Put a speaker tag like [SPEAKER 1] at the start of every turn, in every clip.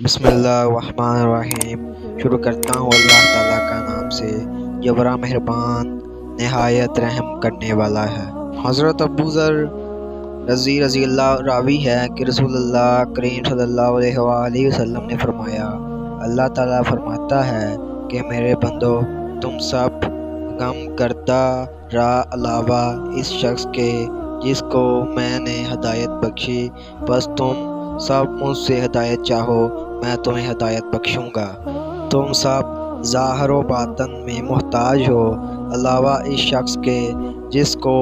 [SPEAKER 1] بسم اللہ الرحمن الرحیم۔ شروع کرتا ہوں اللہ تعالیٰ کا نام سے جو بڑا مہربان نہایت رحم کرنے والا ہے۔ حضرت ابو ذر رضی اللہ راوی ہے کہ رسول اللہ کریم صلی اللہ علیہ وآلہ وسلم نے فرمایا، اللہ تعالیٰ فرماتا ہے کہ میرے بندو، تم سب غم کردہ را علاوہ اس شخص کے جس کو میں نے ہدایت بخشی، بس تم سب مجھ سے ہدایت چاہو، میں تمہیں ہدایت بخشوں گا۔ تم سب ظاہر و باطن میں محتاج ہو، علاوہ اس شخص کے جس کو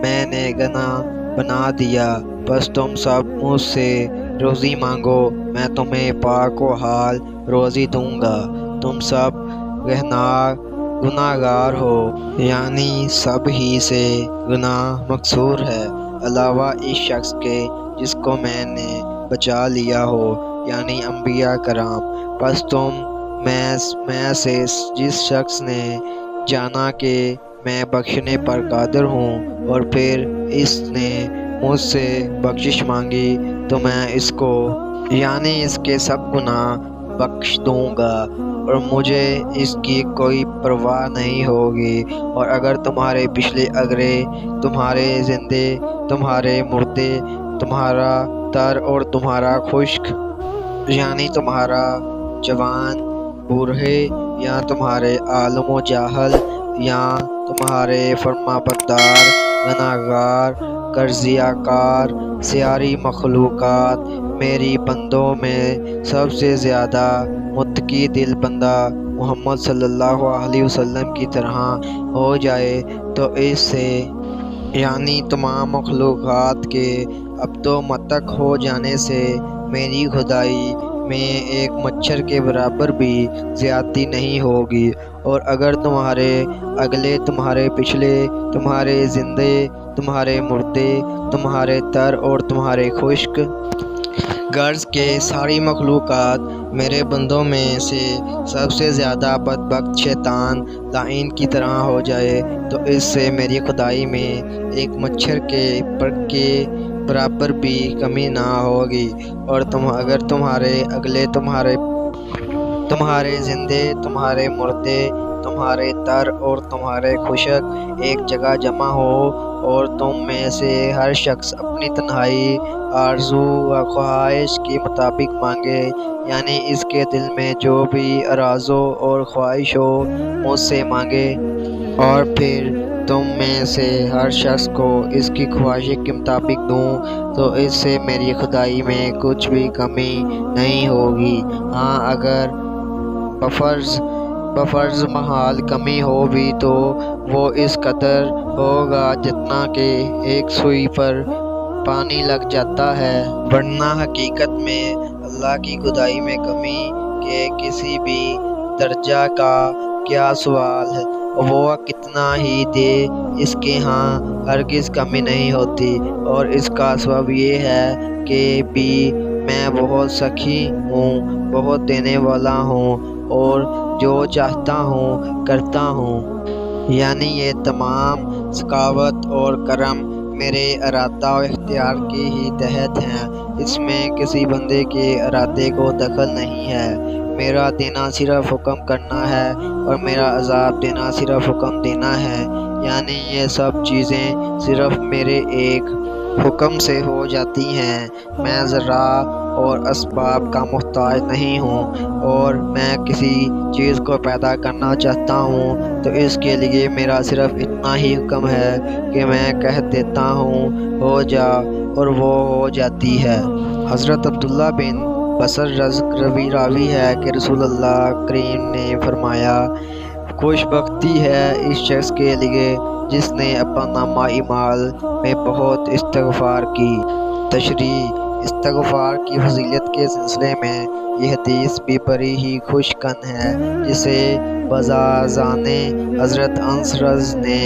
[SPEAKER 1] میں نے غنی بنا دیا، بس تم سب مجھ سے روزی مانگو، میں تمہیں پاک و حال روزی دوں گا۔ تم سب گناہ گار ہو، یعنی سب ہی سے گناہ مقصور ہے، علاوہ اس شخص کے جس کو میں نے بچا لیا ہو، یعنی انبیاء کرام، بس تم میں سے جس شخص نے جانا کہ میں بخشنے پر قادر ہوں اور پھر اس نے مجھ سے بخشش مانگی تو میں اس کو یعنی اس کے سب گناہ بخش دوں گا اور مجھے اس کی کوئی پرواہ نہیں ہوگی۔ اور اگر تمہارے پچھلے اگرے، تمہارے زندے، تمہارے مردے، تمہارا تر اور تمہارا خشک، یعنی تمہارا جوان بوڑھے، یا تمہارے عالم و جاہل، یا تمہارے فرما بردار، گناہ گار، قرضیہ کار، ساری مخلوقات میری بندوں میں سب سے زیادہ متقی دل بندہ محمد صلی اللہ علیہ وسلم کی طرح ہو جائے تو اس سے یعنی تمام مخلوقات کے عبد و متق ہو جانے سے میری خدائی میں ایک مچھر کے برابر بھی زیادتی نہیں ہوگی۔ اور اگر تمہارے اگلے، تمہارے پچھلے، تمہارے زندے، تمہارے مردے، تمہارے تر اور تمہارے خشک، غرض کے ساری مخلوقات میرے بندوں میں سے سب سے زیادہ بدبخت شیطان لعین کی طرح ہو جائے تو اس سے میری خدائی میں ایک مچھر کے پر کے برابر بھی کمی نہ ہوگی۔ اور اگر تمہارے اگلے، تمہارے زندے، تمہارے مردے، تمہارے تر اور تمہارے خشک ایک جگہ جمع ہو اور تم میں سے ہر شخص اپنی تنہائی آرزو و خواہش کے مطابق مانگے، یعنی اس کے دل میں جو بھی آرزو اور خواہش ہو مجھ سے مانگے، اور پھر تم میں سے ہر شخص کو اس کی خواہش کے مطابق دوں تو اس سے میری خدائی میں کچھ بھی کمی نہیں ہوگی۔ ہاں، اگر بفرض محال کمی ہو بھی تو وہ اس قدر ہوگا جتنا کہ ایک سوئی پر پانی لگ جاتا ہے، ورنہ حقیقت میں اللہ کی خدائی میں کمی کے کسی بھی درجہ کا کیا سوال ہے، وہ کتنا ہی دے اس کے ہاں ہرگز کمی نہیں ہوتی۔ اور اس کا سبب یہ ہے کہ بھی میں بہت سخی ہوں، بہت دینے والا ہوں اور جو چاہتا ہوں کرتا ہوں، یعنی یہ تمام سخاوت اور کرم میرے ارادہ و اختیار کے ہی تحت ہیں، اس میں کسی بندے کے ارادے کو دخل نہیں ہے۔ میرا دینا صرف حکم کرنا ہے اور میرا عذاب دینا صرف حکم دینا ہے، یعنی یہ سب چیزیں صرف میرے ایک حکم سے ہو جاتی ہیں۔ میں ذرا اور اسباب کا محتاج نہیں ہوں، اور میں کسی چیز کو پیدا کرنا چاہتا ہوں تو اس کے لیے میرا صرف اتنا ہی حکم ہے کہ میں کہہ دیتا ہوں ہو جا اور وہ ہو جاتی ہے۔ حضرت عبداللہ بن بصر راوی ہے کہ رسول اللہ کریم نے فرمایا، خوش بختی ہے اس شخص کے لیے جس نے اپنا نامہ اعمال میں بہت استغفار کی۔ تشریح: استغفار کی فضیلت کے سلسلے میں یہ حدیث بھی بڑی ہی خوش کن ہے، جسے بزازان حضرت انس نے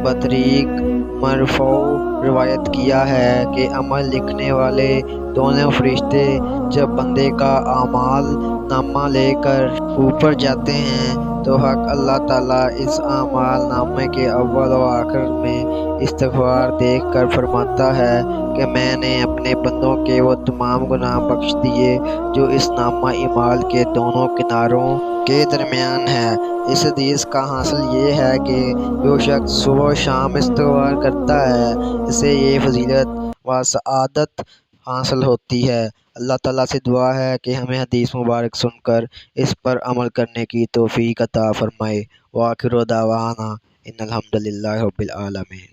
[SPEAKER 1] بطریق مرفوع روایت کیا ہے کہ عمل لکھنے والے دونوں فرشتے جب بندے کا اعمال نامہ لے کر اوپر جاتے ہیں تو حق اللہ تعالیٰ اس اعمال نامے کے اول و آخر میں استغفار دیکھ کر فرماتا ہے کہ میں نے اپنے بندوں کے وہ تمام گناہ بخش دیے جو اس نامہ اعمال کے دونوں کناروں کے درمیان ہے۔ اس حدیث کا حاصل یہ ہے کہ جو شخص صبح و شام استغفار کرتا ہے اسے یہ فضیلت و سعادت حاصل ہوتی ہے۔ اللہ تعالیٰ سے دعا ہے کہ ہمیں حدیث مبارک سن کر اس پر عمل کرنے کی توفیق عطا فرمائے۔ وآخر دعوانا ان الحمد للہ رب العالمین۔